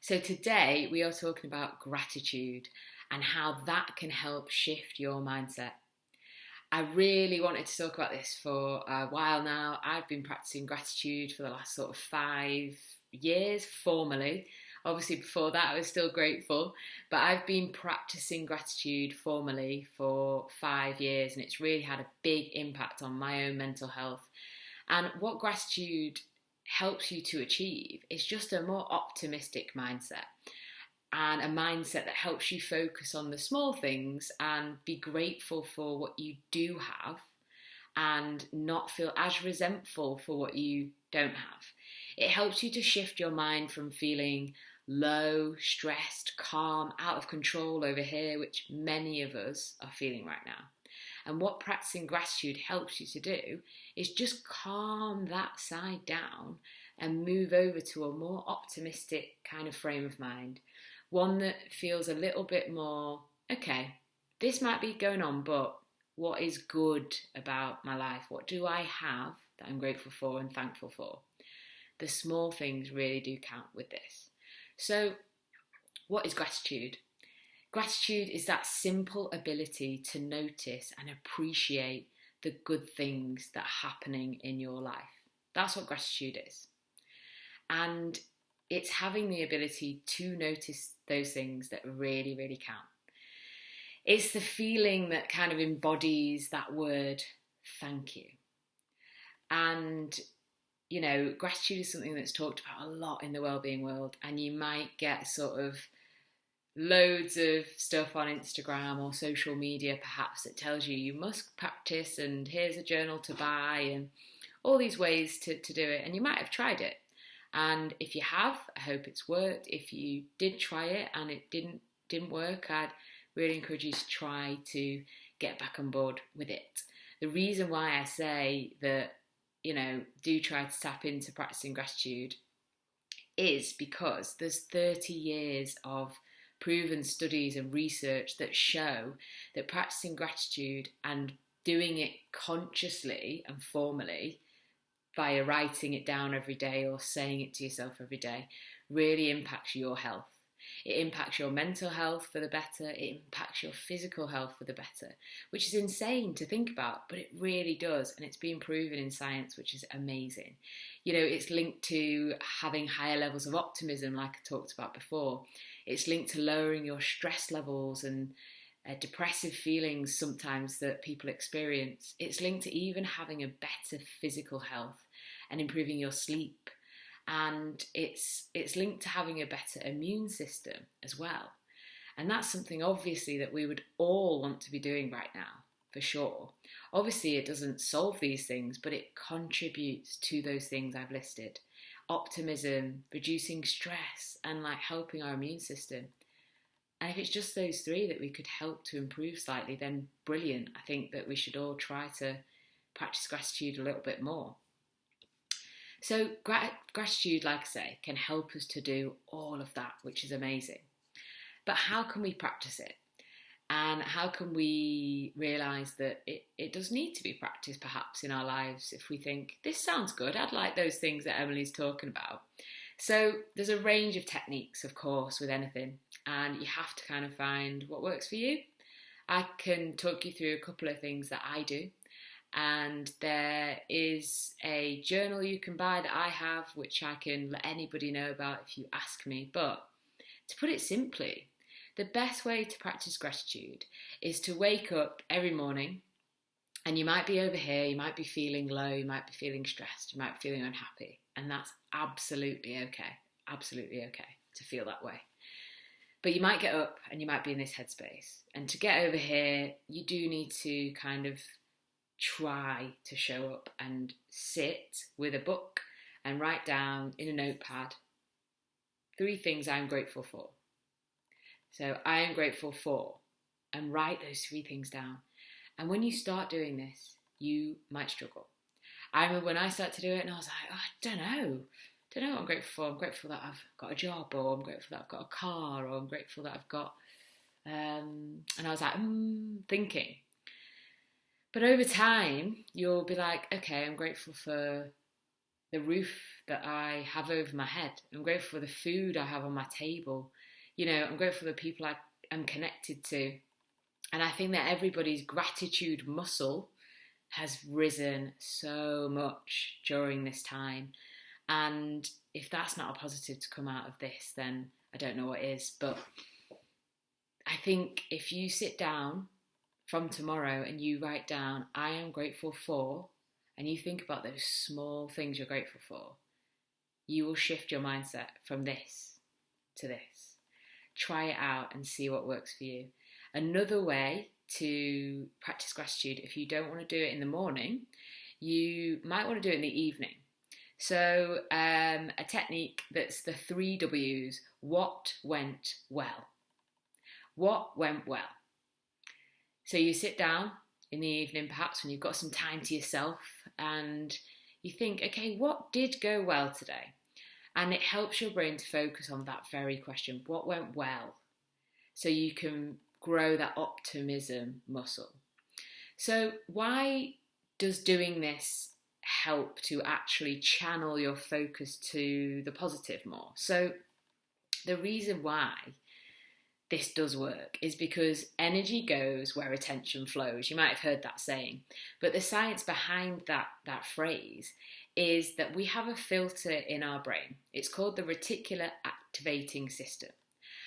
So today we are talking about gratitude and how that can help shift your mindset. I really wanted to talk about this for a while now. I've been practicing gratitude for the last sort of 5 years formally. Obviously, before that, I was still grateful, but I've been practicing gratitude formally for 5 years, and it's really had a big impact on my own mental health. And what gratitude helps you to achieve is just a more optimistic mindset and a mindset that helps you focus on the small things and be grateful for what you do have and not feel as resentful for what you don't have. It helps you to shift your mind from feeling low, stressed, calm, out of control over here, which many of us are feeling right now. And what practicing gratitude helps you to do is just calm that side down and move over to a more optimistic kind of frame of mind. One that feels a little bit more, okay, this might be going on, but what is good about my life? What do I have that I'm grateful for and thankful for? The small things really do count with this. So, what is gratitude? Gratitude is that simple ability to notice and appreciate the good things that are happening in your life. That's what gratitude is. And it's having the ability to notice those things that really, really count. It's the feeling that kind of embodies that word, thank you. And, gratitude is something that's talked about a lot in the wellbeing world, and you might get sort of loads of stuff on Instagram or social media perhaps that tells you you must practice and here's a journal to buy and all these ways to do it, and you might have tried it. And if you have, I hope it's worked. If you did try it and it didn't work, I'd really encourage you to try to get back on board with it. The reason why I say that, do try to tap into practicing gratitude is because there's 30 years of proven studies and research that show that practicing gratitude and doing it consciously and formally via writing it down every day or saying it to yourself every day really impacts your health. It impacts your mental health for the better. It impacts your physical health for the better, which is insane to think about, but it really does. And it's been proven in science, which is amazing. It's linked to having higher levels of optimism, like I talked about before. It's linked to lowering your stress levels and depressive feelings sometimes that people experience. It's linked to even having a better physical health and improving your sleep. And it's linked to having a better immune system as well. And that's something obviously that we would all want to be doing right now, for sure. Obviously it doesn't solve these things, but it contributes to those things I've listed. Optimism, reducing stress, and helping our immune system. And if it's just those three that we could help to improve slightly, then brilliant. I think that we should all try to practice gratitude a little bit more. So gratitude, like I say, can help us to do all of that, which is amazing. But how can we practice it? And how can we realise that it does need to be practiced perhaps in our lives if we think, this sounds good, I'd like those things that Emily's talking about. So there's a range of techniques, of course, with anything, and you have to kind of find what works for you. I can talk you through a couple of things that I do. And there is a journal you can buy that I have, which I can let anybody know about if you ask me. But to put it simply, the best way to practice gratitude is to wake up every morning, and you might be over here, you might be feeling low, you might be feeling stressed, you might be feeling unhappy, and that's absolutely okay to feel that way. But you might get up and you might be in this headspace, and to get over here, you do need to kind of try to show up and sit with a book and write down in a notepad 3 things I'm grateful for. So I am grateful for, and write those 3 things down. And when you start doing this, you might struggle. I remember when I started to do it and I was like, I don't know what I'm grateful for. I'm grateful that I've got a job, or I'm grateful that I've got a car, or I'm grateful that I've got, and I was like, thinking. But over time, you'll be like, okay, I'm grateful for the roof that I have over my head. I'm grateful for the food I have on my table. I'm grateful for the people I am connected to. And I think that everybody's gratitude muscle has risen so much during this time. And if that's not a positive to come out of this, then I don't know what is. But I think if you sit down from tomorrow and you write down, I am grateful for, and you think about those small things you're grateful for, you will shift your mindset from this to this. Try it out and see what works for you. Another way to practice gratitude, if you don't want to do it in the morning, you might want to do it in the evening. So a technique that's the 3 W's. What went well? What went well? So you sit down in the evening, perhaps when you've got some time to yourself, and you think, okay, what did go well today? And it helps your brain to focus on that very question, what went well? So you can grow that optimism muscle. So why does doing this help to actually channel your focus to the positive more? So the reason why this does work is because energy goes where attention flows. You might have heard that saying, but the science behind that phrase is that we have a filter in our brain. It's called the reticular activating system.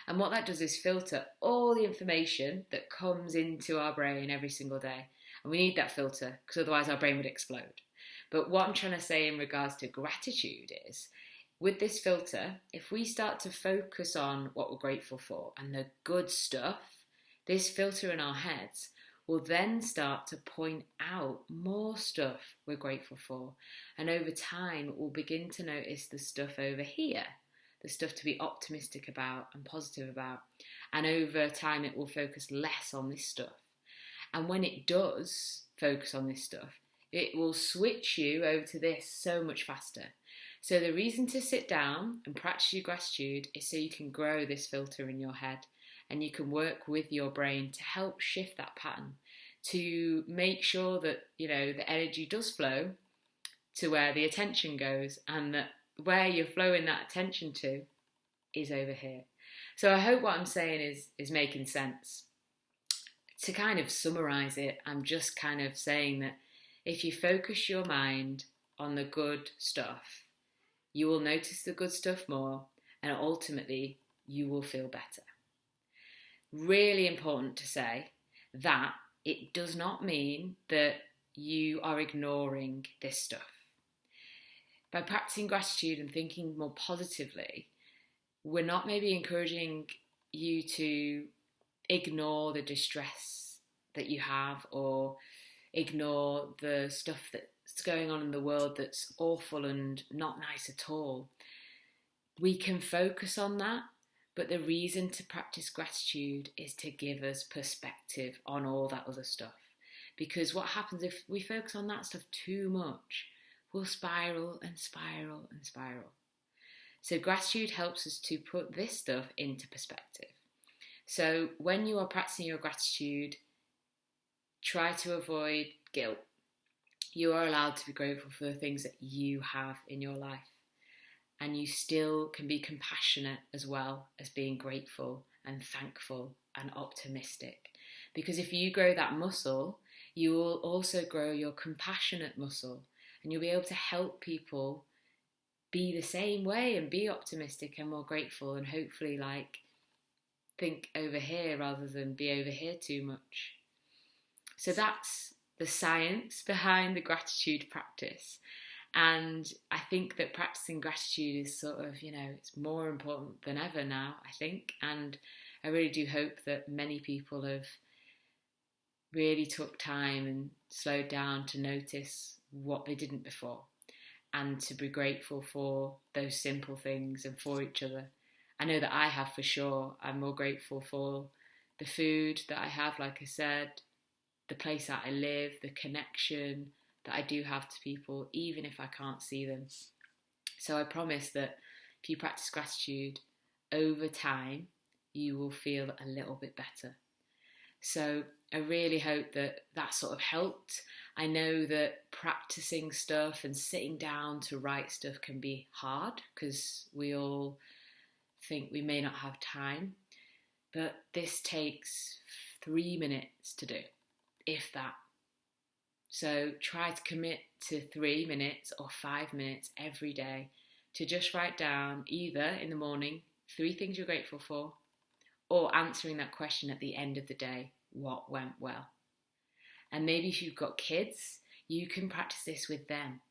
And what that does is filter all the information that comes into our brain every single day. And we need that filter because otherwise our brain would explode. But what I'm trying to say in regards to gratitude is, with this filter, if we start to focus on what we're grateful for and the good stuff, this filter in our heads will then start to point out more stuff we're grateful for. And over time, we'll begin to notice the stuff over here, the stuff to be optimistic about and positive about. And over time, it will focus less on this stuff. And when it does focus on this stuff, it will switch you over to this so much faster. So the reason to sit down and practice your gratitude is so you can grow this filter in your head, and you can work with your brain to help shift that pattern, to make sure that, the energy does flow to where the attention goes, and that where you're flowing that attention to is over here. So I hope what I'm saying is making sense. To kind of summarize it, I'm just kind of saying that if you focus your mind on the good stuff, you will notice the good stuff more, and ultimately you will feel better. Really important to say that it does not mean that you are ignoring this stuff. By practicing gratitude and thinking more positively, we're not maybe encouraging you to ignore the distress that you have, or ignore the stuff that's going on in the world that's awful and not nice at all. We can focus on that, but the reason to practice gratitude is to give us perspective on all that other stuff. Because what happens if we focus on that stuff too much, we'll spiral and spiral and spiral. So gratitude helps us to put this stuff into perspective. So when you are practicing your gratitude, try to avoid guilt. You are allowed to be grateful for the things that you have in your life. And you still can be compassionate as well as being grateful and thankful and optimistic. Because if you grow that muscle, you will also grow your compassionate muscle, and you'll be able to help people be the same way and be optimistic and more grateful, and hopefully think over here rather than be over here too much. So that's the science behind the gratitude practice. And I think that practicing gratitude is sort of, it's more important than ever now, I think. And I really do hope that many people have really took time and slowed down to notice what they didn't before, and to be grateful for those simple things and for each other. I know that I have, for sure. I'm more grateful for the food that I have, like I said, the place that I live, the connection that I do have to people, even if I can't see them. So I promise that if you practice gratitude over time, you will feel a little bit better. So I really hope that that sort of helped. I know that practicing stuff and sitting down to write stuff can be hard because we all think we may not have time, but this takes 3 minutes to do, if that. So try to commit to 3 minutes or 5 minutes every day to just write down, either in the morning, 3 things you're grateful for, or answering that question at the end of the day, what went well? And maybe if you've got kids, you can practice this with them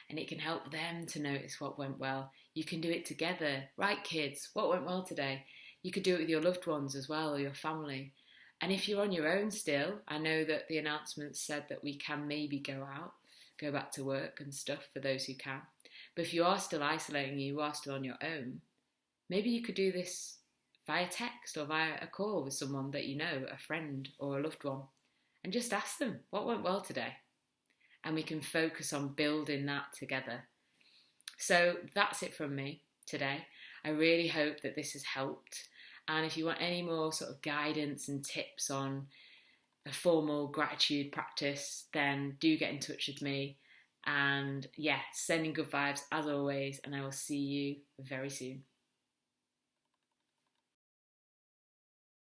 and it can help them to notice what went well. You can do it together. Right, kids, what went well today? You could do it with your loved ones as well, or your family. And if you're on your own still, I know that the announcement said that we can maybe go out, go back to work and stuff for those who can. But if you are still isolating, you are still on your own, maybe you could do this via text or via a call with someone that you know, a friend or a loved one, and just ask them, what went well today? And we can focus on building that together. So that's it from me today. I really hope that this has helped. And if you want any more sort of guidance and tips on a formal gratitude practice, then do get in touch with me. And yeah, sending good vibes as always, and I will see you very soon.